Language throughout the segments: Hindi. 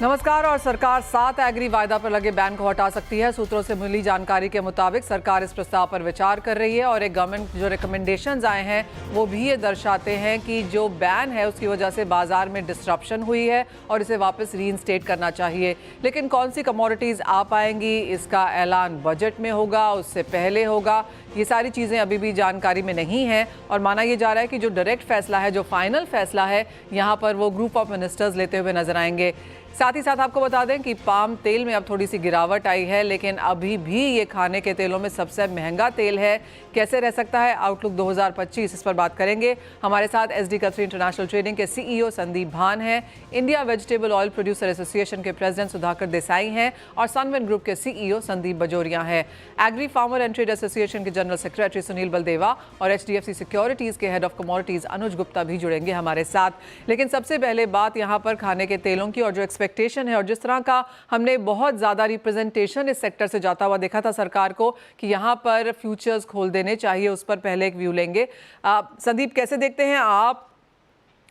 नमस्कार। और सरकार 7 एग्री वायदा पर लगे बैन को हटा सकती है। सूत्रों से मिली जानकारी के मुताबिक सरकार इस प्रस्ताव पर विचार कर रही है और एक गवर्नमेंट जो रिकमेंडेशंस आए हैं वो भी ये दर्शाते हैं कि जो बैन है उसकी वजह से बाजार में डिस्ट्रप्शन हुई है और इसे वापस रीइंस्टेट करना चाहिए। लेकिन कौन सी कमोडिटीज़ आ पाएंगी, इसका ऐलान बजट में होगा, उससे पहले होगा, ये सारी चीज़ें अभी भी जानकारी में नहीं हैं। और माना यह जा रहा है कि जो डायरेक्ट फैसला है, जो फाइनल फैसला है, यहाँ पर वो ग्रुप ऑफ मिनिस्टर्स लेते हुए नजर आएंगे। साथ ही साथ आपको बता दें कि पाम तेल में अब थोड़ी सी गिरावट आई है, लेकिन अभी भी ये खाने के तेलों में सबसे महंगा तेल है। कैसे रह सकता है आउटलुक 2025, इस पर बात करेंगे। हमारे साथ SD कथरी इंटरनेशनल ट्रेडिंग के CEO संदीप भान हैं, India vegetable oil producer association के प्रेसिडेंट सुधाकर देसाई हैं और सनविन ग्रुप के CEO संदीप बजोरिया हैं। Agri farmer and trade association के जनरल सेक्रेटरी सुनील बलदेवा और HDFC सिक्योरिटीज के head of commodities Anuj Gupta भी जुड़ेंगे हमारे साथ। लेकिन सबसे पहले बात यहाँ पर खाने के तेलों की और जो एक्सपेक्टेशन है और जिस तरह का हमने बहुत ज़्यादा रिप्रेजेंटेशन इस सेक्टर से जाता हुआ देखा था सरकार को कि यहाँ पर फ्यूचर्स खोल देने चाहिए, उस पर पहले एक व्यू लेंगे। संदीप, कैसे देखते हैं आप?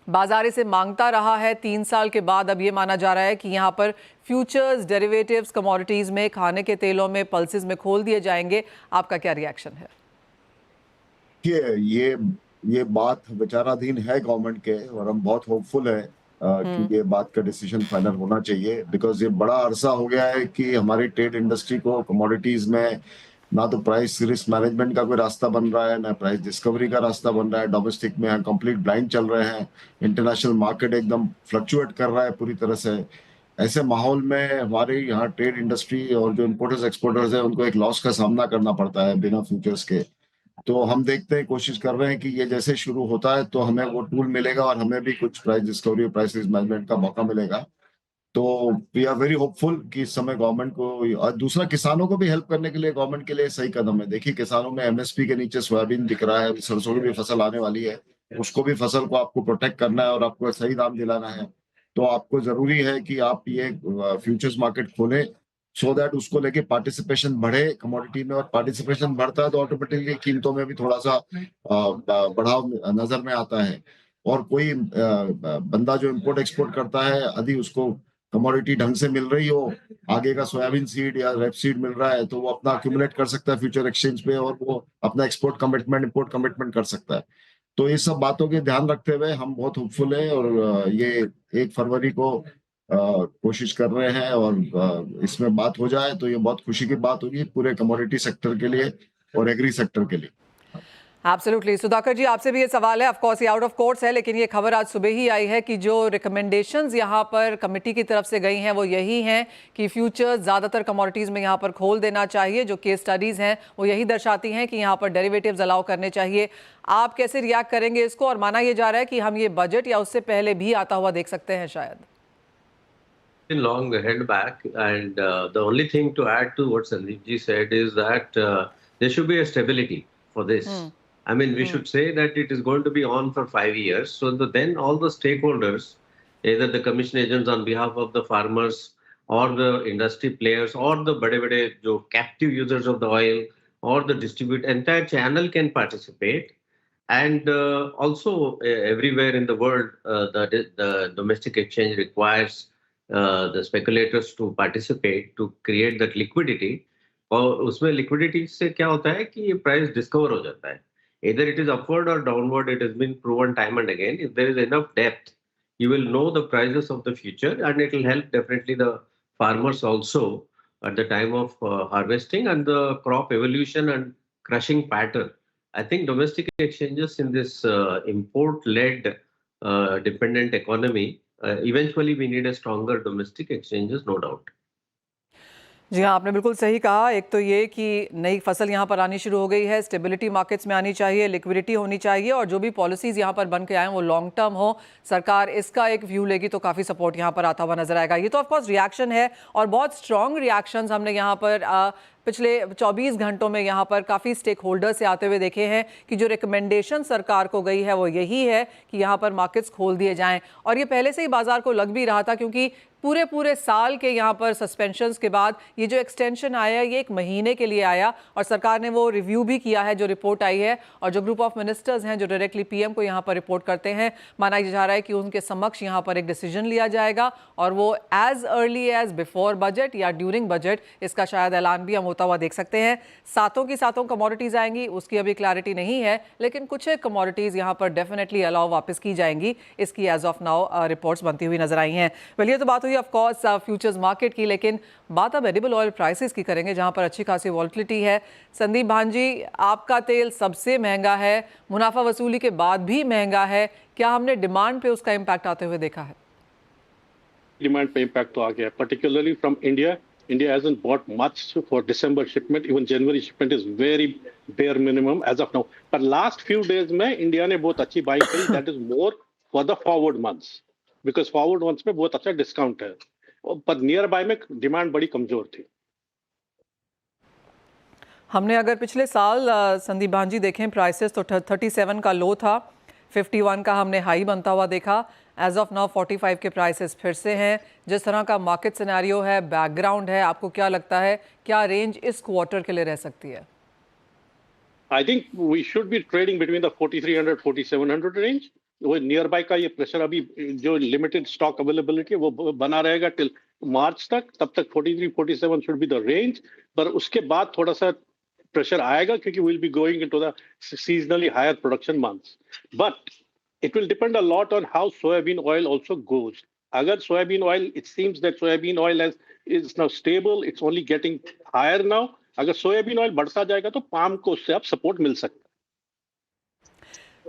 बाजार इसे मांगता रहा है 3 साल के बाद, अब ये माना जा रहा है कि यहाँ पर फ्यूचर्स, डेरिवेटिव्स, कमोडिटीज़ में, खाने के तेलों में, पल्सेस में खोल दिए जाएंगे। आपका क्या रिएक्शन है? ये बात विचाराधीन है गवर्नमेंट के और हम बहुत होपफुल है कि ये बात का डिसीजन फाइनल होना चाहिए। बिकॉज ये बड़ा अरसा हो गया है कि हमारी ट्रेड इंडस्ट्री को कमोडिटीज में ना तो प्राइस रिस्क मैनेजमेंट का कोई रास्ता बन रहा है, ना प्राइस डिस्कवरी का रास्ता बन रहा है। डोमेस्टिक में कंप्लीट ब्लाइंड चल रहे हैं, इंटरनेशनल मार्केट एकदम फ्लक्चुएट कर रहा है पूरी तरह से। ऐसे माहौल में हमारे यहाँ ट्रेड इंडस्ट्री और जो इम्पोर्टर्स एक्सपोर्टर्स है उनको एक लॉस का सामना करना पड़ता है बिना फ्यूचर्स के। तो हम देखते हैं, कोशिश कर रहे हैं कि ये जैसे शुरू होता है तो हमें वो टूल मिलेगा और हमें भी कुछ प्राइस डिस्कवरी और प्राइस रिस्क मैनेजमेंट का मौका मिलेगा। तो वी आर वेरी होपफुल कि इस समय गवर्नमेंट को और दूसरा किसानों को भी हेल्प करने के लिए गवर्नमेंट के लिए सही कदम है। देखिए, किसानों में MSP के नीचे सोयाबीन दिख रहा है, सरसों की भी फसल आने वाली है, उसको भी फसल को आपको प्रोटेक्ट करना है और आपको सही दाम दिलाना है। तो आपको जरूरी है कि आप ये फ्यूचर्स मार्केट खोलें सो दैट उसको लेके पार्टिसिपेशन बढ़े कमोडिटी में, और पार्टिसिपेशन बढ़ता है तो ऑटोमेटिकली कीमतों में भी थोड़ा सा बढ़ाव नजर में आता है। और कोई बंदा जो इम्पोर्ट एक्सपोर्ट करता है, यदि उसको कमोडिटी ढंग से मिल रही हो, आगे का सोयाबीन सीड या रेप सीड मिल रहा है, तो वो अपना अक्यूमुलेट कर सकता है फ्यूचर एक्सचेंज पे और वो अपना एक्सपोर्ट कमिटमेंट, इम्पोर्ट कमिटमेंट कर सकता है। तो ये सब बातों के ध्यान रखते हुए हम बहुत होपफुल है और ये 1 फरवरी को कोशिश कर रहे हैं और इसमें बात हो जाए तो ये बहुत खुशी की बात होगी पूरे कमोडिटी सेक्टर के लिए और एग्री सेक्टर के लिए। एब्सोल्युटली। सुधाकर जी, आपसे भी ये सवाल है, ऑफ कोर्स ये आउट ऑफ कोर्स है, लेकिन ये खबर आज सुबह ही आई है कि जो रिकमेंडेशंस यहाँ पर कमेटी की तरफ से गई हैं वो यही हैं कि फ्यूचर्स ज़्यादातर कमोडिटीज़ में यहाँ पर खोल देना चाहिए। जो केस स्टडीज़ हैं वो यही दर्शाती हैं कि यहाँ पर डेरिवेटिव्स अलाउ करने चाहिए। आप कैसे रिएक्ट करेंगे इसको? और माना यह जा रहा है कि हम ये बजट या उससे पहले भी आता हुआ देख सकते हैं शायद। Long head back, and the only thing to add to what Sandeep ji said is that there should be a stability for this. I mean, we should say that it is going to be on for 5 years, so then all the stakeholders, either the commission agents on behalf of the farmers or the industry players or the bade jo captive users of the oil or the entire channel can participate. And also everywhere in the world, the domestic exchange requires the speculators to participate to create that liquidity. और उसमें liquidity से क्या होता है कि ये price discover हो जाता है, either it is upward or downward. It has been proven time and again. If there is enough depth, you will know the prices of the future, and it will help definitely the farmers also at the time of harvesting and the crop evolution and crushing pattern. I think domestic exchanges in this import-led dependent economy, eventually we need a stronger domestic exchanges, no doubt. जी हाँ, आपने बिल्कुल सही कहा। एक तो ये कि नई फसल यहाँ पर आनी शुरू हो गई है, स्टेबिलिटी मार्केट्स में आनी चाहिए, लिक्विडिटी होनी चाहिए और जो भी पॉलिसीज़ यहाँ पर बन के आए वो लॉन्ग टर्म हो। सरकार इसका एक व्यू लेगी तो काफ़ी सपोर्ट यहाँ पर आता हुआ नजर आएगा। ये तो ऑफकोर्स रिएक्शन है और बहुत स्ट्रॉन्ग रिएक्शंस हमने यहाँ पर पिछले 24 घंटों में यहाँ पर काफ़ी स्टेक होल्डर से आते हुए देखे हैं कि जो रिकमेंडेशन सरकार को गई है वो यही है कि यहाँ पर मार्केट्स खोल दिए जाएं। और ये पहले से ही बाजार को लग भी रहा था, क्योंकि पूरे साल के यहाँ पर सस्पेंशंस के बाद ये जो एक्सटेंशन आया ये 1 महीने के लिए आया और सरकार ने वो रिव्यू भी किया है जो रिपोर्ट आई है, और जो ग्रुप ऑफ मिनिस्टर्स हैं जो डायरेक्टली पीएम को यहाँ पर रिपोर्ट करते हैं, माना जा रहा है कि उनके समक्ष यहाँ पर एक डिसीजन लिया जाएगा और वो as early as before budget या ड्यूरिंग बजट इसका शायद ऐलान भी हम होता हुआ देख सकते हैं। सातों की सातों कमोडिटीज आएंगी उसकी अभी क्लैरिटी नहीं है, लेकिन कुछ कमोडिटीज यहाँ पर डेफिनेटली अलाउ वापस की जाएंगी, इसकी एज ऑफ नाउ रिपोर्ट्स बनती हुई नजर आई हैं। वेल, ये तो बात हुई ऑफ कोर्स फ्यूचर्स मार्केट की, लेकिन बात अब एडिबल ऑयल प्राइसेस की करेंगे जहां पर अच्छी खासी वॉलिटिलिटी है। संदीप भांजी, आपका तेल सबसे महंगा है, मुनाफा वसूली के बाद भी महंगा है, क्या हमने डिमांड पे उसका इम्पैक्ट आते हुए देखा है? डिमांड पे इम्पैक्ट तो आ गया, particularly from India. India hasn't bought much for December shipment. Even January shipment is very bare minimum as of now. But last few days में इंडिया ने बहुत अच्छी बाइंग करी. That is more for the forward months, because forward months में बहुत अच्छा डिस्काउंट है. पर नियर बाय में डिमांड बड़ी कमजोर थी. हमने अगर पिछले साल संदीप भांजी देखें प्राइसेस तो 37 का लो था, 51 का हमने हाई बनता हुआ देखा। एज ऑफ नाउ 45 के प्राइसेस फिर से हैं। जिस तरह का मार्केट सिनेरियो है, बैकग्राउंड है, आपको क्या लगता है क्या रेंज इस क्वार्टर के लिए रह सकती है? I think we should be trading between the 4300 4700 range. वो नियर बाय का ये प्रेशर अभी जो लिमिटेड स्टॉक अवेलेबिलिटी है वो बना रहेगा टिल मार्च तक. तब तक 43 47 शुड बी द रेंज. पर उसके बाद थोड़ा सा प्रेशर आएगा क्योंकि will be going into the seasonally higher production months. But it will depend a lot on how soybean oil also goes. Agar soybean oil, it seems that soybean oil is now stable, it's only getting higher now. Agar soybean oil बढ़ता जाएगा तो पाम को उससे अब सपोर्ट मिल सकता है.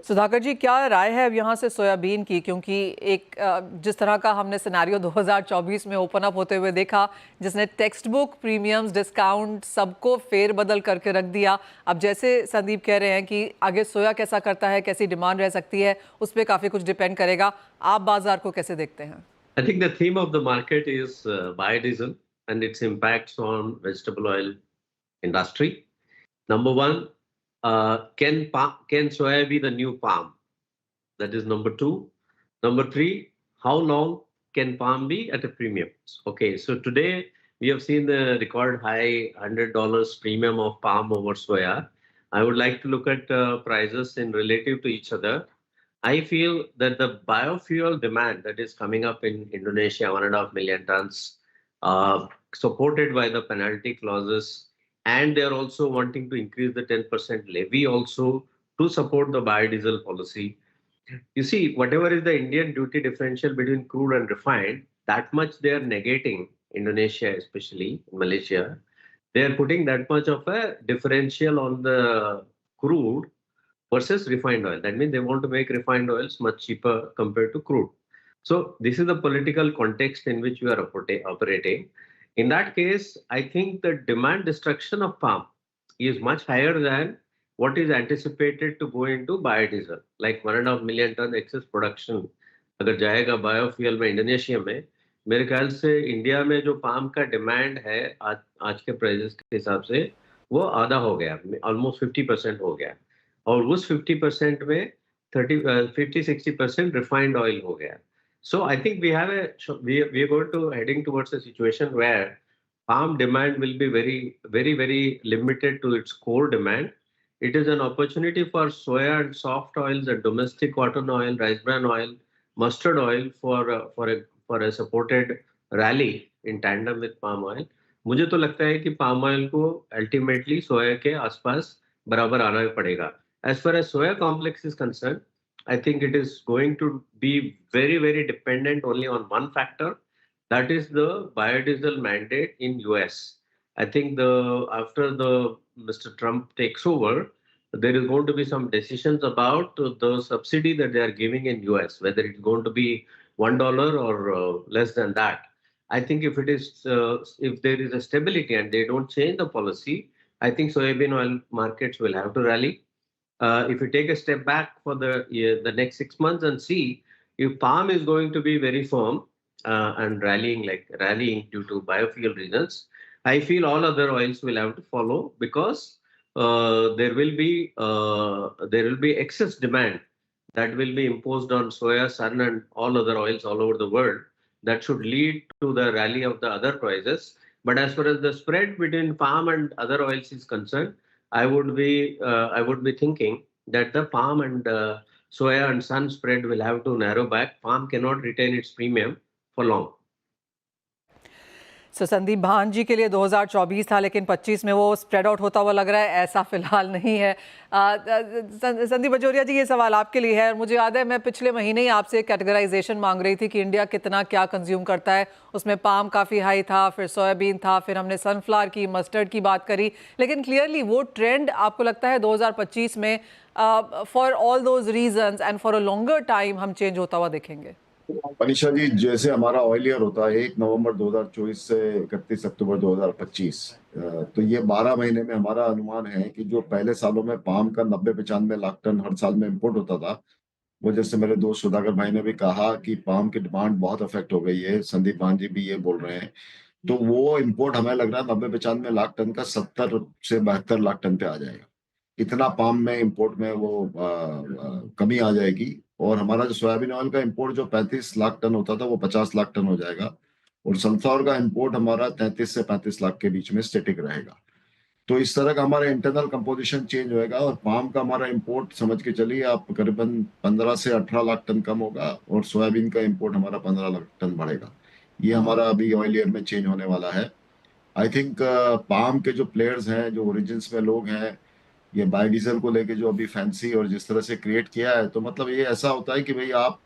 सुधाकर जी, क्या राय है अब यहाँ से सोयाबीन की, क्योंकि एक जिस तरह का हमने सिनेरियो 2024 में ओपन अप होते हुए देखा जिसने टेक्स्ट बुक प्रीमियम्स डिस्काउंट सबको फेर बदल करके रख दिया, अब जैसे संदीप कह रहे हैं कि आगे सोया कैसा करता है, कैसी डिमांड रह सकती है, उस पर काफ़ी कुछ डिपेंड करेगा। आप बाजार को कैसे देखते हैं? I think the theme of the market is biodiesel and its impacts on vegetable oil industry. Number one, can soya be the new palm? That is number two. Number three, how long can palm be at a premium? Okay, so today we have seen the record high $100 premium of palm over soya. I would like to look at prices in relative to each other. I feel that the biofuel demand that is coming up in Indonesia, 1.5 million tons, supported by the penalty clauses, and they're also wanting to increase the 10% levy also to support the biodiesel policy. You see, whatever is the Indian duty differential between crude and refined, that much they are negating, Indonesia especially, Malaysia. They are putting that much of a differential on the crude versus refined oil. That means they want to make refined oils much cheaper compared to crude. So this is the political context in which we are operating. In that case, I think the demand destruction of palm is much higher than what is anticipated to go into biodiesel. Like 1.5 million ton excess production अगर जाएगा बायोफ्यूल में इंडोनेशिया में, मेरे ख्याल से इंडिया में जो पाम का डिमांड है आज के प्राइसेस के हिसाब से वो आधा हो गया, ऑलमोस्ट 50% हो गया, और उस 50% में 50-60% रिफाइंड ऑयल हो गया. So I think we are going to heading towards a situation where palm demand will be very limited to its core demand. It is an opportunity for soya and soft oils and domestic cotton oil, rice bran oil, mustard oil for a supported rally in tandem with palm oil. मुझे तो लगता है कि palm oil को ultimately soya के आसपास बराबर आना पड़ेगा. As far as soya complex is concerned, I think it is going to be very dependent only on one factor, that is the biodiesel mandate in US. I think after Mr. Trump takes over, there is going to be some decisions about the subsidy that they are giving in US, whether it's going to be $1 or less than that. I think if there is a stability and they don't change the policy, I think soybean oil markets will have to rally. If you take a step back for the next 6 months and see if palm is going to be very firm and rallying due to biofuel reasons, I feel all other oils will have to follow, because there will be excess demand that will be imposed on soya, sun, and all other oils all over the world, that should lead to the rally of the other prices. But as far as the spread between palm and other oils is concerned, I would be thinking that the palm and soya and sun spread will have to narrow back. Palm cannot retain its premium for long. Sandeep भान जी के लिए 2024 था, लेकिन 25 में वो स्प्रेड आउट होता हुआ लग रहा है, ऐसा फिलहाल नहीं है। संदीप बजोरिया जी, ये सवाल आपके लिए है। मुझे याद है मैं पिछले महीने ही आपसे कैटेगराइजेशन मांग रही थी कि इंडिया कितना क्या कंज्यूम करता है। उसमें पाम काफ़ी हाई था, फिर सोयाबीन था, फिर हमने सनफ्लावर की, मस्टर्ड की बात करी, लेकिन क्लियरली वो ट्रेंड आपको लगता है 2025 में for all those reasons and for a longer time हम चेंज होता हुआ देखेंगे? मनीषा जी, जैसे हमारा ऑयल ईयर होता है 1 नवंबर 2024 से 31 अक्टूबर 2025, तो ये 12 महीने में हमारा अनुमान है कि जो पहले सालों में पाम का 90-95 लाख टन हर साल में इंपोर्ट होता था, वो जैसे मेरे दोस्त सुधाकर भाई ने भी कहा कि पाम की डिमांड बहुत अफेक्ट हो गई है, संदीप भान जी भी ये बोल रहे हैं, तो वो इंपोर्ट हमें लग रहा है 90-95 लाख टन का 70 से 72 लाख टन पे आ जाएगा। इतना पाम में इंपोर्ट में वो कमी आ जाएगी। और हमारा जो सोयाबीन ऑयल का इंपोर्ट जो 35 लाख टन होता था वो 50 लाख टन हो जाएगा, और सनफ्लावर का इंपोर्ट हमारा 33 से 35 लाख के बीच में स्टेटिक रहेगा। तो इस तरह का हमारा इंटरनल कंपोजिशन चेंज होएगा, और पाम का हमारा इंपोर्ट समझ के चलिए आप करीबन 15 से 18 लाख टन कम होगा, और सोयाबीन का इंपोर्ट हमारा 15 लाख टन बढ़ेगा। ये हमारा अभी ऑयल ईयर में चेंज होने वाला है। आई थिंक पाम के जो प्लेयर्स हैं, जो ओरिजिन्स में लोग हैं, ये बायोडीजल को लेके जो अभी फैंसी और जिस तरह से क्रिएट किया है, तो मतलब ये ऐसा होता है कि भाई आप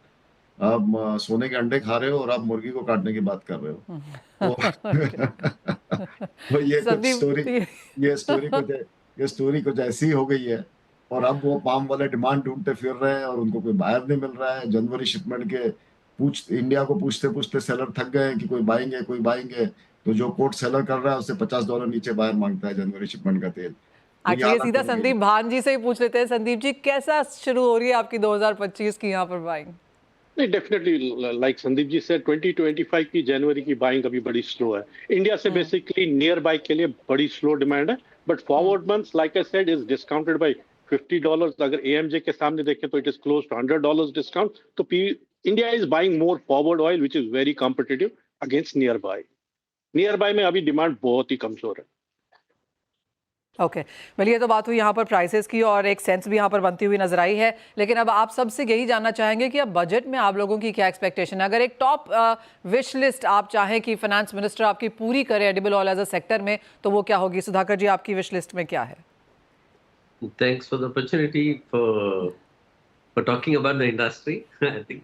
सोने के अंडे खा रहे हो और आप मुर्गी को काटने की बात कर रहे हो। तो ये स्टोरी कुछ ऐसी हो गई है, और अब वो पाम वाले डिमांड ढूंढते फिर रहे हैं और उनको कोई बायर नहीं मिल रहा है। जनवरी शिपमेंट के इंडिया को पूछते पूछते सेलर थक गए कि कोई बाएंगे, तो जो कोर्ट सेलर कर रहा है उससे $50 नीचे बायर मांगता है जनवरी शिपमेंट का तेल। एक्चुअली सीधा संदीप भान जी से ही पूछ लेते हैं। संदीप जी, कैसा शुरू हो रही है आपकी 2025 की यहाँ पर बाइंग? नहीं, डेफिनेटली लाइक संदीप जी से 2025 की जनवरी की बाइंग अभी बड़ी स्लो है। इंडिया से बेसिकली नियर बाय के लिए बड़ी स्लो डिमांड है, but forward months like I said is discounted by $50। अगर एएमजे के सामने देखें तो it is close to $100 discount. तो India is buying more forward oil which is very competitive against nearby. Nearby में अभी डिमांड बहुत ही कमजोर है। ओके, वेल ये तो बात हुई यहाँ पर प्राइसेस की, और एक सेंस भी यहाँ पर बनती हुई नजर आई है। लेकिन अब आप सबसे यही जानना चाहेंगे कि अब बजट में आप लोगों की क्या एक्सपेक्टेशन है? अगर एक टॉप विश लिस्ट आप चाहें कि फाइनेंस मिनिस्टर आपकी पूरी करे edible oil as a sector में, तो वो क्या होगी? सुधाकर जी, आपकी विश लिस्ट में क्या है? Thanks for the opportunity for talking about the industry. I think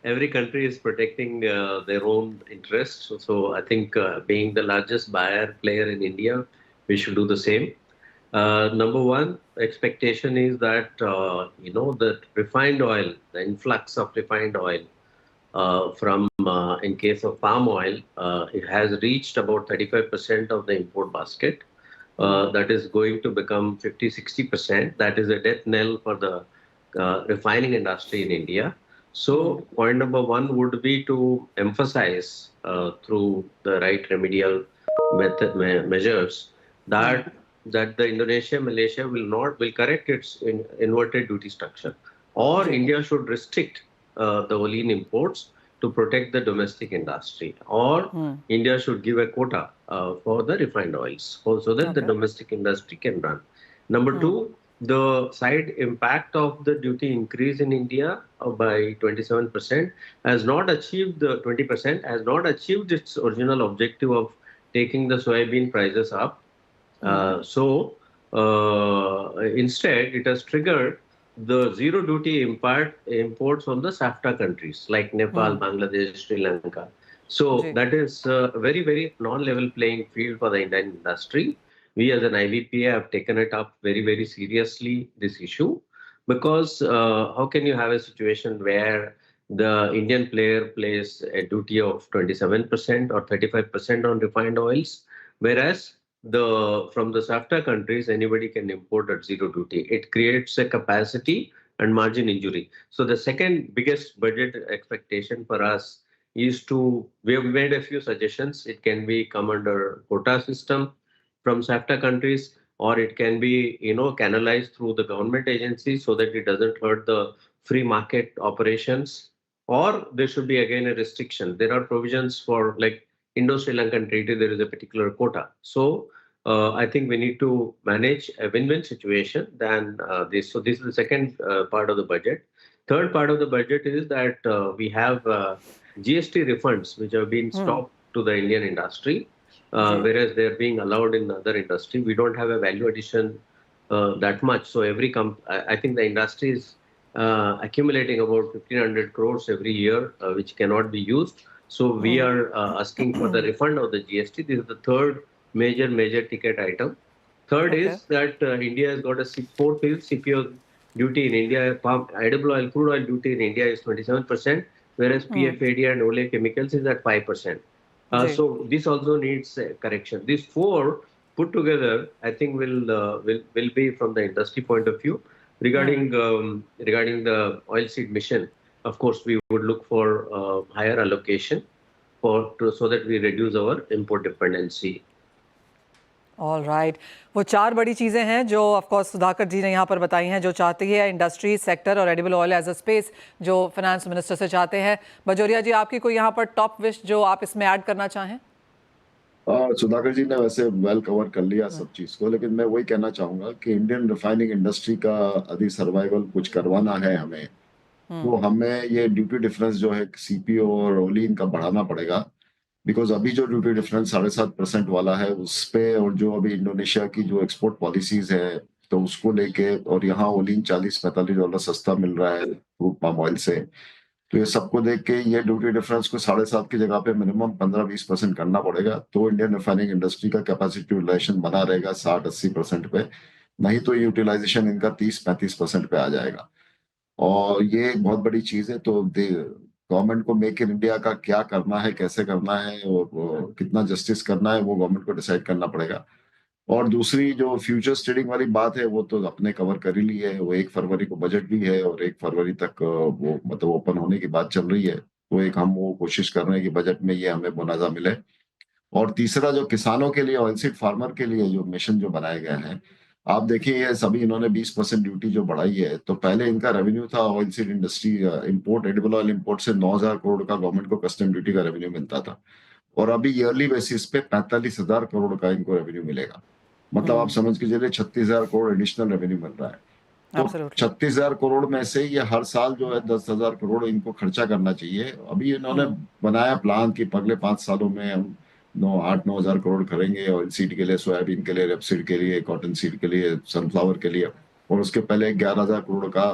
every country is protecting their own interests. So I think being the largest buyer player in India, we should do the same. Number one expectation is that that refined oil, the influx of refined oil from in case of palm oil, it has reached about 35% of the import basket. That is going to become 50-60%. That is a death knell for the refining industry in India. So point number one would be to emphasize through the right remedial measures that the Indonesia, Malaysia will correct its inverted duty structure, or India should restrict the olein imports to protect the domestic industry, or India should give a quota for the refined oils so that the domestic industry can run. Number two, the side impact of the duty increase in India by 27% has not achieved the 20% has not achieved its original objective of taking the soybean prices up. So instead, it has triggered the zero duty imports from the SAFTA countries like Nepal, Bangladesh, Sri Lanka. So that is a very, very non-level playing field for the Indian industry. We as an IBPA have taken it up very, very seriously, this issue, because how can you have a situation where the Indian player pays a duty of 27% or 35% on refined oils, whereas from the SAFTA countries, anybody can import at zero duty. It creates a capacity and margin injury. So the second biggest budget expectation for us is we have made a few suggestions. It can be come under quota system from SAFTA countries, or it can be, canalized through the government agencies so that it doesn't hurt the free market operations, or there should be again a restriction. There are provisions for like Indo-Sri Lankan treaty, there is a particular quota. So I think we need to manage a win-win situation than this. So this is the second part of the budget. Third part of the budget is that we have GST refunds which have been stopped to the Indian industry, whereas they're being allowed in other industry. We don't have a value addition that much. So I think the industry is accumulating about 1,500 crores every year, which cannot be used. So we are asking for the refund of the GST. This is the third major ticket item. Third is that India has got a fourth is CPO duty in India. Edible oil, crude oil duty in India is 27%, whereas PFAD and Ole chemicals is at 5%. So this also needs correction. These four put together, I think will be from the industry point of view. Regarding the oilseed mission, of course, we would look for higher allocation so that we reduce our import dependency. All right, वो चार बड़ी चीज़ें हैं जो ऑफ कोर्स सुधाकर जी ने यहाँ पर बताई हैं, जो चाहती है इंडस्ट्री सेक्टर और edible oil as a space, जो फाइनेंस मिनिस्टर से चाहते हैं। बजोरिया जी, आपकी कोई यहाँ पर टॉप विश जो आप इसमें ऐड करना चाहें? सुधाकर जी ने वैसे वेल कवर कर लिया सब चीज को, लेकिन मैं वही कहना चाहूंगा कि इंडियन रिफाइनिंग इंडस्ट्री का यदि सर्वाइवल कुछ करवाना है हमें, तो हमें ये ड्यूटी डिफरेंस जो है सीपीओ और ओलिन का बढ़ाना पड़ेगा। बिकॉज अभी जो ड्यूटी डिफरेंस 7.5% वाला है उस पे, और जो अभी इंडोनेशिया की जो एक्सपोर्ट पॉलिसीज है तो उसको लेके, और यहाँ ओलिन $40-45 सस्ता मिल रहा है क्रूड पाम ऑयल से, तो ये सबको देख के ये ड्यूटी डिफरेंस को 7.5 की जगह पे मिनिमम 15-20% करना पड़ेगा, तो इंडियन रिफाइनिंग इंडस्ट्री का कैपेसिटी यूटिलाइजेशन बना रहेगा 60-80% पे, नहीं तो यूटिलाइजेशन इनका 30-35% पे आ जाएगा। और ये एक बहुत बड़ी चीज है। तो गवर्नमेंट को मेक इन इंडिया का क्या करना है, कैसे करना है और कितना जस्टिस करना है, वो गवर्नमेंट को डिसाइड करना पड़ेगा। और दूसरी जो फ्यूचर ट्रेडिंग वाली बात है वो तो अपने कवर कर ही ली है, वो 1 फरवरी को बजट भी है और 1 फरवरी तक वो मतलब ओपन होने की बात चल रही है, तो एक हम वो कोशिश कर रहे हैं कि बजट में ये हमें मुनाजा मिले। और तीसरा जो किसानों के लिए, ऑयलसीड फार्मर के लिए जो मिशन जो बनाए गए हैं, आप देखिए ये सभी इन्होंने 20% ड्यूटी जो बढ़ाई है, तो पहले इनका रेवेन्यू था oilseed industry import, edible oil import से 9,000 करोड़ का गवर्नमेंट को कस्टम ड्यूटी का रेवेन्यू मिलता था, और अभी ईयरली बेसिस पे 45,000 करोड़ का इनको रेवेन्यू मिलेगा। मतलब आप समझ के चलिए 36,000 करोड़ एडिशनल रेवेन्यू मिल रहा है। तो 36,000 करोड़ में से ये हर साल जो है 10,000 करोड़ इनको खर्चा करना चाहिए। अभी इन्होंने बनाया प्लान कि अगले 5 सालों में हम 8-9 हजार करोड़ करेंगे ऑयल सीड के लिए, सोयाबीन के लिए, रेपसीड के लिए, कॉटन सीड के लिए, सनफ्लावर के लिए, और उसके पहले 11,000 करोड़ का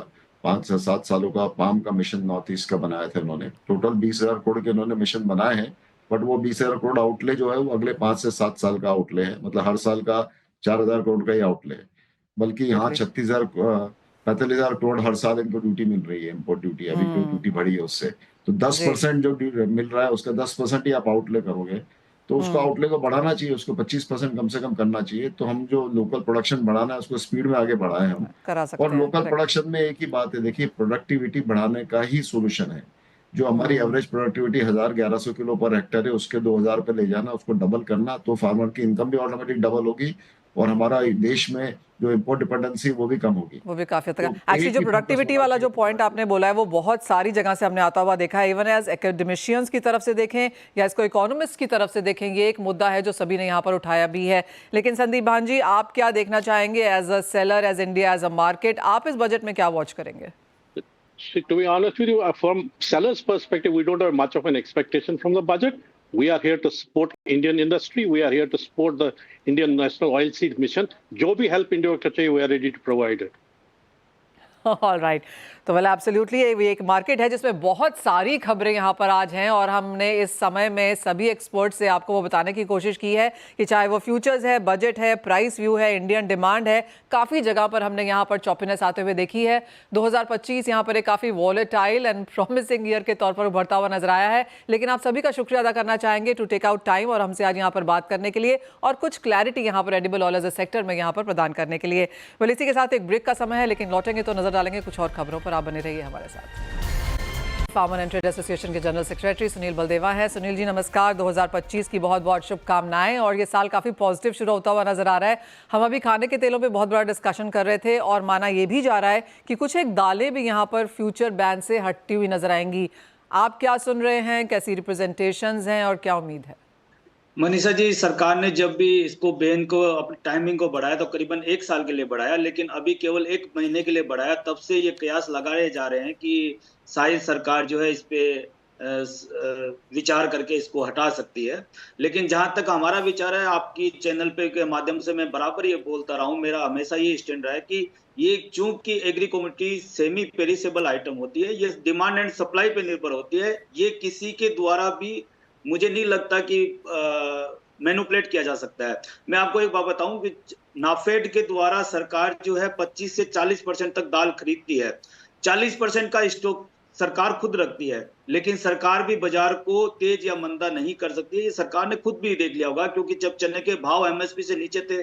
5 से 7 सालों का पाम का मिशन नॉर्थ ईस्ट का बनाया था इन्होंने। टोटल 20,000 करोड़ के इन्होंने मिशन बनाए हैं, बट वो 20,000 करोड़ आउटले जो है वो अगले 5 से 7 साल का आउटले है, मतलब हर साल का 4,000 करोड़ का ही आउटले है। बल्कि यहाँ 45,000 करोड़ हर साल इनको ड्यूटी मिल रही है, इम्पोर्ट ड्यूटी, अभी जो ड्यूटी बढ़ी है उससे, तो 10% जो मिल रहा है उसका 10% ही आप आउटले करोगे, तो उसको आउटले को बढ़ाना चाहिए, उसको 25% कम से कम करना चाहिए। तो हम जो लोकल प्रोडक्शन बढ़ाना है उसको स्पीड में आगे बढ़ाएं हम, और लोकल प्रोडक्शन में एक ही बात है, देखिए प्रोडक्टिविटी बढ़ाने का ही सोल्यूशन है। जो हमारी average productivity 1,000-1,100 kilo per hectare है, उसके 2,000 पे ले जाना, उसको डबल करना, तो फार्मर की इनकम भी ऑटोमेटिक डबल होगी और हमारा देश में जो इम्पोर्ट डिपेंडेंसी वो भी कम होगी, वो भी काफी हद तक। एक्चुअली जो प्रोडक्टिविटी वाला जो पॉइंट आपने बोला है वो बहुत सारी जगह से हमने आता हुआ देखा है, इवन एज एकेडमिशियंस की तरफ से देखें या इसको इकोनॉमिस्ट की तरफ से देखें, ये एक मुद्दा है जो सभी ने यहाँ पर उठाया भी है। लेकिन संदीप भान जी, आप क्या देखना चाहेंगे as a seller, as India, as a market, आप इस बजट में क्या वॉच करेंगे? To be honest with you, from sellers' perspective, we don't have much of an expectation from the budget. We are here to support Indian industry. We are here to support the Indian National Oilseed Mission. जो भी help India को चाहिए, we are ready to provide it. All right, तो वेल एब्सोल्युटली ये एक मार्केट है जिसमें बहुत सारी खबरें यहाँ पर आज हैं, और हमने इस समय में सभी एक्सपर्ट से आपको वो बताने की कोशिश की है कि चाहे वो फ्यूचर्स है, बजट है, प्राइस व्यू है, इंडियन डिमांड है, काफ़ी जगह पर हमने यहाँ पर चॉपिनेस आते हुए देखी है। 2025 यहाँ पर एक काफ़ी वॉलेटाइल एंड प्रॉमिसिंग ईयर के तौर पर उभरता हुआ नजर आया है, लेकिन आप सभी का शुक्रिया अदा करना चाहेंगे टू टेक आउट टाइम और हमसे आज यहाँ पर बात करने के लिए, और कुछ क्लैरिटी यहाँ पर edible oil as a sector में यहाँ पर प्रदान करने के लिए। वेल, इसी के साथ एक ब्रेक का समय है, लेकिन लौटेंगे तो नजर डालेंगे कुछ और खबरों पर। आप बने रहिए हमारे साथ। फार्मर एंड ट्रेड एसोसिएशन के जनरल सेक्रेटरी सुनील बलदेवा हैं। सुनील जी नमस्कार, 2025 की बहुत बहुत शुभकामनाएं, और ये साल काफी पॉजिटिव शुरू होता हुआ नजर आ रहा है। हम अभी खाने के तेलों पे बहुत बड़ा डिस्कशन कर रहे थे, और माना ये भी जा रहा है कि कुछ एक दालें भी यहाँ पर फ्यूचर बैन से हटती हुई नजर आएंगी। आप क्या सुन रहे हैं, कैसी रिप्रेजेंटेशंस हैं और क्या उम्मीद है? मनीषा जी, सरकार ने जब भी इसको बैन को अपनी टाइमिंग को बढ़ाया तो करीबन 1 साल के लिए बढ़ाया, लेकिन अभी केवल 1 महीने के लिए बढ़ाया। तब से ये कयास लगाए जा रहे हैं कि शायद सरकार जो है इस पे विचार करके इसको हटा सकती है। लेकिन जहां तक हमारा विचार है, आपकी चैनल पे के माध्यम से मैं बराबर ये बोलता रहा हूँ, मेरा हमेशा ये स्टैंड रहा है कि ये चूंकि agree commodity semi perishable item होती है, ये डिमांड एंड सप्लाई पे निर्भर होती है। ये किसी के द्वारा भी मुझे नहीं लगता कि मैनिपुलेट किया जा सकता है। मैं आपको एक बात बताऊं कि नाफेड के द्वारा सरकार जो है 25 से 40% तक दाल खरीदती है। 40% का स्टॉक सरकार खुद रखती है, लेकिन सरकार भी बाजार को तेज या मंदा नहीं कर सकती है। ये सरकार ने खुद भी देख लिया होगा, क्योंकि जब चने के भाव एमएसपी से नीचे थे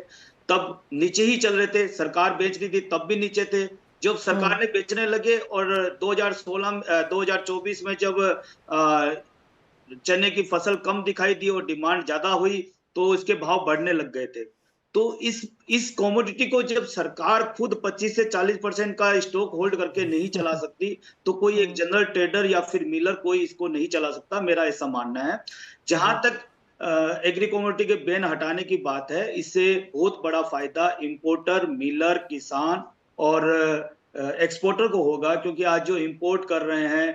तब नीचे ही चल रहे थे, सरकार बेच रही थी तब भी नीचे थे। जब सरकार ने बेचने लगे और 2024 में जब चने की फसल कम दिखाई दी और डिमांड ज्यादा हुई तो इसके भाव बढ़ने लग गए थे। तो इस कमोडिटी को जब सरकार खुद 25 से 40% का स्टॉक होल्ड करके नहीं चला सकती, तो कोई एक जनरल ट्रेडर या फिर मिलर कोई इसको नहीं चला सकता, मेरा ऐसा मानना है। जहां तक एग्री कमोडिटी के बैन हटाने की बात है, इससे बहुत बड़ा फायदा इंपोर्टर, मिलर, किसान और एक्सपोर्टर को होगा, क्योंकि आज जो इंपोर्ट कर रहे हैं,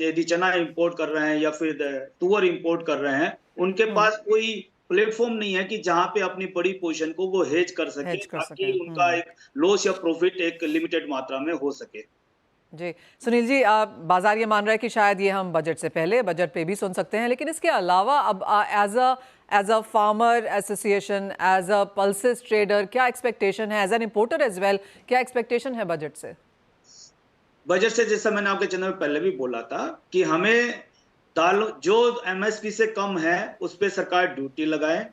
यदि चना इंपोर्ट कर रहे हैं या फिर तुअर इंपोर्ट कर रहे हैं, उनके पास कोई प्लेटफॉर्म नहीं है कि जहां पे अपनी बड़ी पोजीशन को वो हेज कर सके, ताकि उनका एक लॉस या प्रॉफिट एक लिमिटेड मात्रा में हो सके। जी सुनील जी, बाजार ये मान रहा है कि शायद ये हम बजट से पहले, बजट पे भी सुन सकते हैं, लेकिन इसके अलावा अब as a farmer association, as a pulses trader, क्या एक्सपेक्टेशन है, as an importer as well, क्या एक्सपेक्टेशन है बजट से? बजट से, जैसा मैंने आपके चैनल में पहले भी बोला था कि हमें दाल जो एमएसपी से कम है उस पर सरकार ड्यूटी लगाए,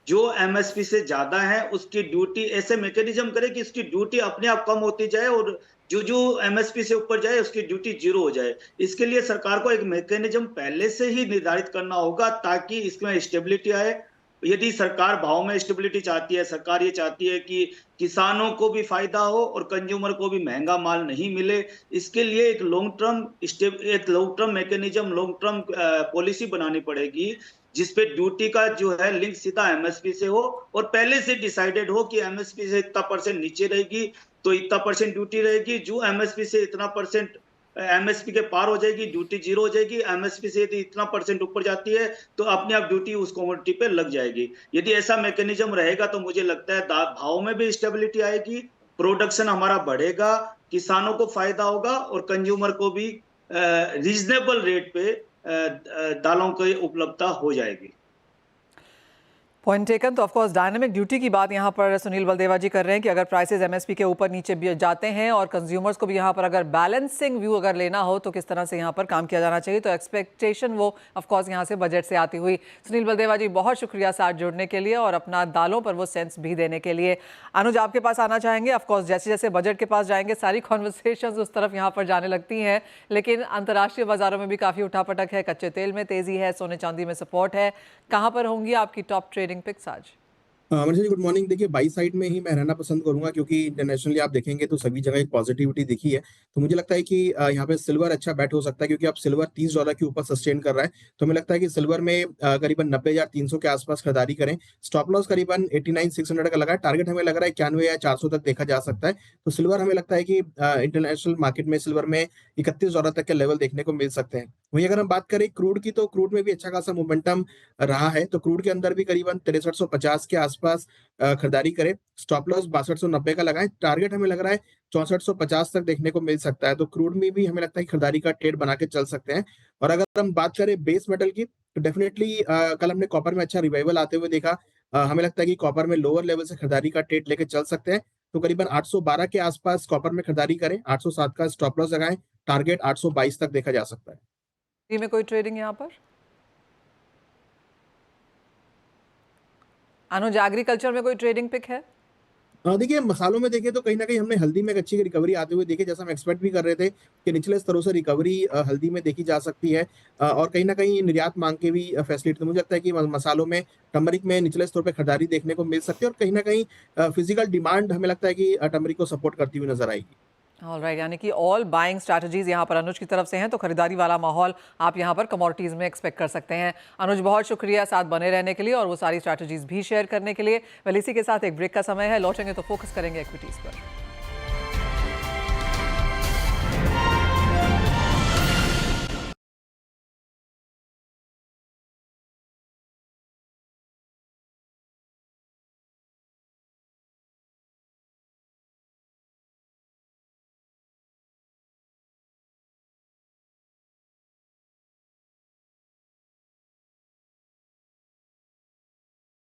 जो एमएसपी से ज्यादा है उसकी ड्यूटी ऐसे मैकेनिज्म करे कि उसकी ड्यूटी अपने आप कम होती जाए और जो एमएसपी से ऊपर जाए उसकी ड्यूटी 0 हो जाए। इसके लिए सरकार को एक मैकेनिज्म पहले से ही निर्धारित करना होगा, ताकि इसमें स्टेबिलिटी आए। यदि सरकार भाव में स्टेबिलिटी चाहती है, सरकार ये चाहती है कि किसानों को भी फायदा हो और कंज्यूमर को भी महंगा माल नहीं मिले, इसके लिए एक long term mechanism, long term policy बनानी पड़ेगी, जिसपे ड्यूटी का जो है लिंक सीधा एमएसपी से हो और पहले से डिसाइडेड हो कि एमएसपी से इतना % नीचे रहेगी तो इतना % ड्यूटी रहेगी, जो एमएसपी से इतना % एमएसपी के पार हो जाएगी ड्यूटी 0 हो जाएगी, एमएसपी से यदि इतना % ऊपर जाती है तो अपने आप ड्यूटी उस कमोडिटी पे लग जाएगी। यदि ऐसा मैकेनिज्म रहेगा तो मुझे लगता है भाव में भी स्टेबिलिटी आएगी, प्रोडक्शन हमारा बढ़ेगा, किसानों को फायदा होगा और कंज्यूमर को भी रीजनेबल रेट पे दालों की उपलब्धता हो जाएगी। Point taken. तो ऑफकोर्स डायनामिक ड्यूटी की बात यहाँ पर सुनील बलदेवा जी कर रहे हैं कि अगर प्राइसेस एमएसपी के ऊपर नीचे भी जाते हैं और कंज्यूमर्स को भी यहाँ पर अगर बैलेंसिंग व्यू अगर लेना हो तो किस तरह से यहाँ पर काम किया जाना चाहिए। तो एक्सपेक्टेशन वो ऑफकोर्स यहाँ से बजट से आती हुई। सुनील बलदेवा जी बहुत शुक्रिया साथ जुड़ने के लिए और अपना दालों पर वो सेंस भी देने के लिए। अनुज आपके पास आना चाहेंगे। ऑफकोर्स जैसे जैसे बजट के पास जाएंगे सारी कॉन्वर्सेशन उस तरफ यहाँ पर जाने लगती हैं, लेकिन अंतर्राष्ट्रीय बाजारों में भी काफ़ी उठापटक है, कच्चे तेल में तेज़ी है, सोने चांदी में सपोर्ट है। कहाँ पर होंगी आपकी टॉप ट्रेडिंग पिक्स आज? Manisha ji good morning. देखिए बाई साइड में ही मैं रहना पसंद करूंगा, क्योंकि इंटरनेशनली आप देखेंगे तो सभी जगह एक पॉजिटिविटी दिखी है। तो मुझे लगता है कि यहाँ पे सिल्वर अच्छा बैट हो सकता है, क्योंकि अब सिल्वर $30 के ऊपर सस्टेन कर रहा है। तो हमें लगता है कि सिल्वर में करीबन 90,300 के आसपास खरीदारी करें। स्टॉप लॉस करीबन 89,600 का लगा है। टारगेट हमें लग रहा है 91 या 400 तक देखा जा सकता है। तो सिल्वर हमें लगता है कि इंटरनेशनल मार्केट में सिल्वर में $31 तक के लेवल देखने को मिल सकते हैं। वहीं अगर हम बात करें क्रूड की, तो क्रूड में भी अच्छा खासा मोमेंटम रहा है। तो क्रूड के अंदर भी करीबन 6350 के आसपास खरीदारी करें। स्टॉप लॉस 6290 का लगाएं। टारगेट हमें लग रहा है 6450 तक देखने को मिल सकता है। तो क्रूड में भी हमें लगता है कि खरीदारी का ट्रेड बना के चल सकते हैं। और अगर हम बात करें बेस मेटल की, तो डेफिनेटली कल हमने कॉपर में अच्छा रिवाइवल आते हुए देखा। हमें लगता है कि कॉपर में लोअर लेवल से खरीदारी का ट्रेड लेके चल सकते हैं। तो करीबन 812 के आसपास कॉपर में खरीदारी करें। 807 का स्टॉप लॉस लगाएं। टारगेट 822 तक देखा जा सकता है। में कोई ट्रेडिंग यहाँ पर? अनुज एग्रीकल्चर में कोई ट्रेडिंग पिक है? देखिए मसालों में देखें तो कहीं ना कहीं हमने हल्दी में एक अच्छी रिकवरी आते हुए देखी, जैसा हम एक्सपेक्ट भी कर रहे थे कि निचले स्तरों से रिकवरी हल्दी में देखी जा सकती है। और कहीं ना कहीं निर्यात मांग के भी फैसिलिटी। तो मुझे लगता है कि मसालों में टर्मरिक में निचले स्तर पर खरीदारी देखने को मिल सकती है और कहीं ना कहीं फिजिकल डिमांड हमें लगता है कि टर्मरिक को सपोर्ट करती हुई नजर आएगी। ऑलराइट, यानी कि ऑल बाइंग स्ट्रैटेजीज यहाँ पर अनुज की तरफ से हैं, तो खरीदारी वाला माहौल आप यहाँ पर कमोडिटीज़ में एक्सपेक्ट कर सकते हैं। अनुज, बहुत शुक्रिया साथ बने रहने के लिए और वो सारी स्ट्रैटेजीज भी शेयर करने के लिए। वेल, इसी के साथ एक ब्रेक का समय है, लौटेंगे तो फोकस करेंगे इक्विटीज़ पर।